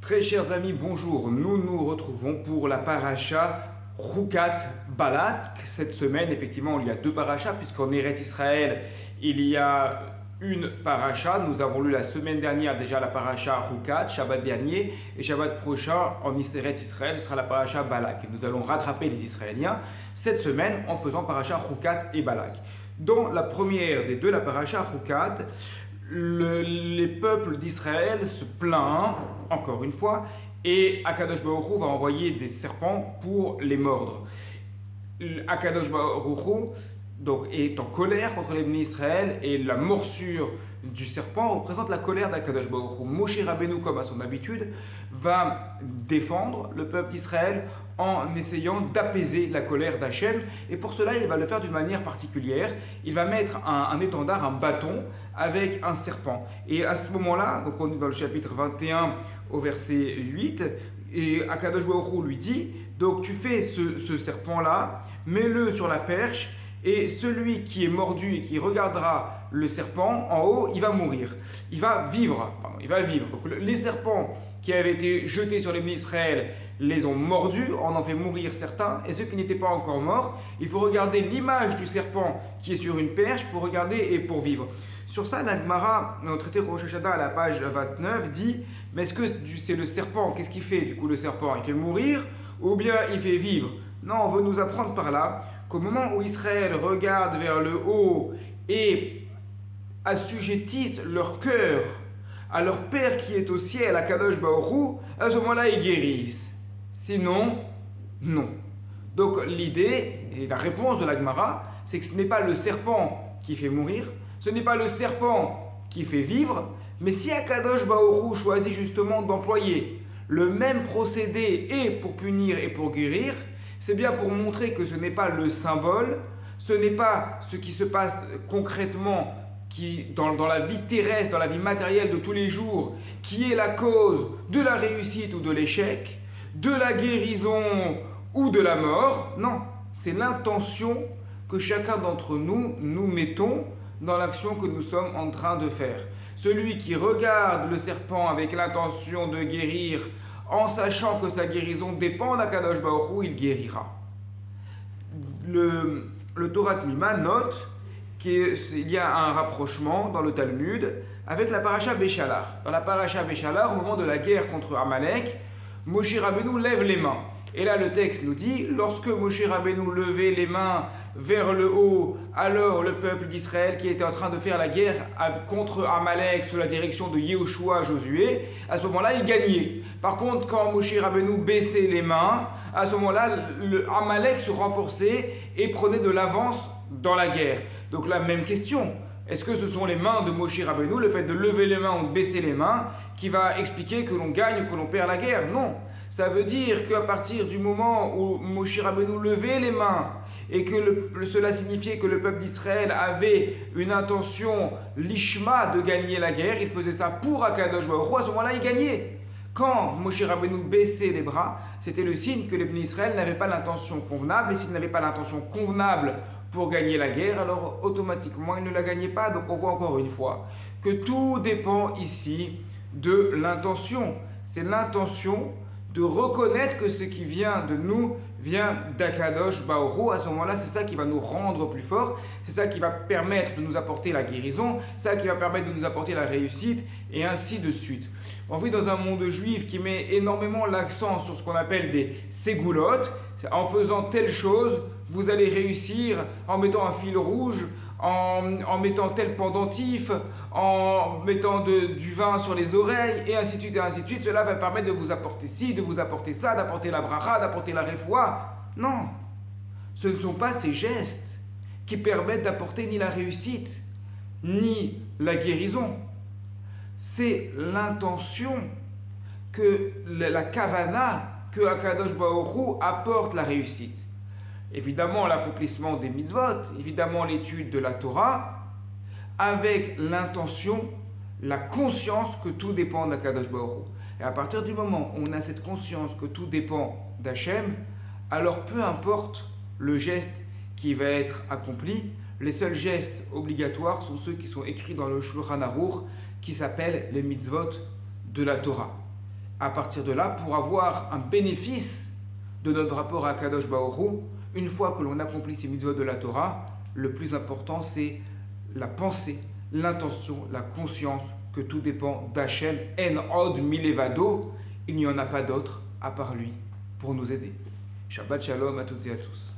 Très chers amis, bonjour. Nous nous retrouvons pour la paracha Roukat Balak. Cette semaine, effectivement, il y a deux parachas, puisqu'en Eretz Israël, il y a une paracha. Nous avons lu la semaine dernière déjà la paracha Roukat, Shabbat dernier, et Shabbat prochain, en Eretz Israël, ce sera la paracha Balak. Et nous allons rattraper les Israéliens cette semaine en faisant paracha Roukat et Balak. Dans la première des deux, la paracha Roukat, les peuples d'Israël se plaignent, encore une fois, et Akadosh Baruch Hu va envoyer des serpents pour les mordre. Akadosh Baruch Hu donc, est en colère contre les bénis Israël, et la morsure du serpent représente la colère d'Akadosh Baruch Hu. Moshe Rabbeinu, comme à son habitude, va défendre le peuple d'Israël en essayant d'apaiser la colère d'Hachem, et pour cela il va le faire d'une manière particulière. Il va mettre un étendard, un bâton avec un serpent, et à ce moment-là, donc on est dans le chapitre 21 au verset 8, et Akadosh Baruch Hu lui dit, donc tu fais ce serpent-là, mets-le sur la perche, et celui qui est mordu et qui regardera le serpent en haut, il va mourir. Il va vivre. Donc, les serpents qui avaient été jetés sur les bénis Israël les ont mordus, on en fait mourir certains, et ceux qui n'étaient pas encore morts, il faut regarder l'image du serpent qui est sur une perche pour regarder et pour vivre. Sur ça, la Gemara, dans le traité Rosh Hashanah à la page 29, dit, mais est-ce que c'est le serpent? Qu'est-ce qu'il fait du coup le serpent? Il fait mourir ou bien il fait vivre? Non, on veut nous apprendre par là qu'au moment où Israël regarde vers le haut et assujettissent leur cœur à leur Père qui est au ciel, à Kadosh Baruch Hu, à ce moment-là, ils guérissent. Sinon, non. Donc l'idée, et la réponse de la Gemara, c'est que ce n'est pas le serpent qui fait mourir, ce n'est pas le serpent qui fait vivre, mais si Akadosh Baruch Hu choisit justement d'employer le même procédé et pour punir et pour guérir, c'est bien pour montrer que ce n'est pas le symbole, ce n'est pas ce qui se passe concrètement dans la vie terrestre, dans la vie matérielle de tous les jours, qui est la cause de la réussite ou de l'échec, de la guérison ou de la mort. Non, c'est l'intention que chacun d'entre nous mettons dans l'action que nous sommes en train de faire. Celui qui regarde le serpent avec l'intention de guérir, en sachant que sa guérison dépend d'Akadosh Baruch Hu, il guérira. Le Torah Tmima note qu'il y a un rapprochement dans le Talmud avec la paracha Béchalar. Dans la paracha Béchalar, au moment de la guerre contre Amalek, Moshe Rabbeinu lève les mains. Et là, le texte nous dit, lorsque Moshe Rabbeinu levait les mains vers le haut, alors le peuple d'Israël qui était en train de faire la guerre contre Amalek sous la direction de Yehoshua, Josué, à ce moment-là, il gagnait. Par contre, quand Moshe Rabbeinu baissait les mains, à ce moment-là, Amalek se renforçait et prenait de l'avance dans la guerre. Donc la même question, est-ce que ce sont les mains de Moshe Rabbeinu, le fait de lever les mains ou de baisser les mains, qui va expliquer que l'on gagne ou que l'on perd la guerre? Non. Ça veut dire qu'à partir du moment où Moshe Rabbeinu levait les mains et que cela signifiait que le peuple d'Israël avait une intention lishma de gagner la guerre, il faisait ça pour Akadosh Baruch Hu, à ce moment-là il gagnait. Quand Moshe Rabbeinu baissait les bras, c'était le signe que les bénis Israël n'avaient pas l'intention convenable, et s'ils n'avaient pas l'intention convenable pour gagner la guerre, alors automatiquement ils ne la gagnaient pas. Donc on voit encore une fois que tout dépend ici de l'intention. C'est l'intention de reconnaître que ce qui vient de nous vient d'Akadosh Baruch Hu. À ce moment-là, c'est ça qui va nous rendre plus forts, c'est ça qui va permettre de nous apporter la guérison, c'est ça qui va permettre de nous apporter la réussite, et ainsi de suite. On vit dans un monde juif qui met énormément l'accent sur ce qu'on appelle des ségoulottes. En faisant telle chose, vous allez réussir, en mettant un fil rouge, en mettant tel pendentif, en mettant du vin sur les oreilles, et ainsi de suite, et ainsi de suite. Cela va permettre de vous apporter ci, de vous apporter ça, d'apporter la bracha, d'apporter la refoua. Non, ce ne sont pas ces gestes qui permettent d'apporter ni la réussite, ni la guérison. C'est l'intention que la kavana, que Akadosh Baruch Hu apporte la réussite. Évidemment l'accomplissement des mitzvot, évidemment l'étude de la Torah, avec l'intention, la conscience que tout dépend d'Akadosh Baruch Hu. Et à partir du moment où on a cette conscience que tout dépend d'Hachem, alors peu importe le geste qui va être accompli, les seuls gestes obligatoires sont ceux qui sont écrits dans le Shulchan Aruch, qui s'appellent les mitzvot de la Torah. à partir de là, pour avoir un bénéfice de notre rapport à Kadosh Baruch Hu, une fois que l'on accomplit ces mitzvot de la Torah, le plus important c'est la pensée, l'intention, la conscience que tout dépend d'Hachem, en od milevado, il n'y en a pas d'autre à part lui pour nous aider. Shabbat Shalom à toutes et à tous.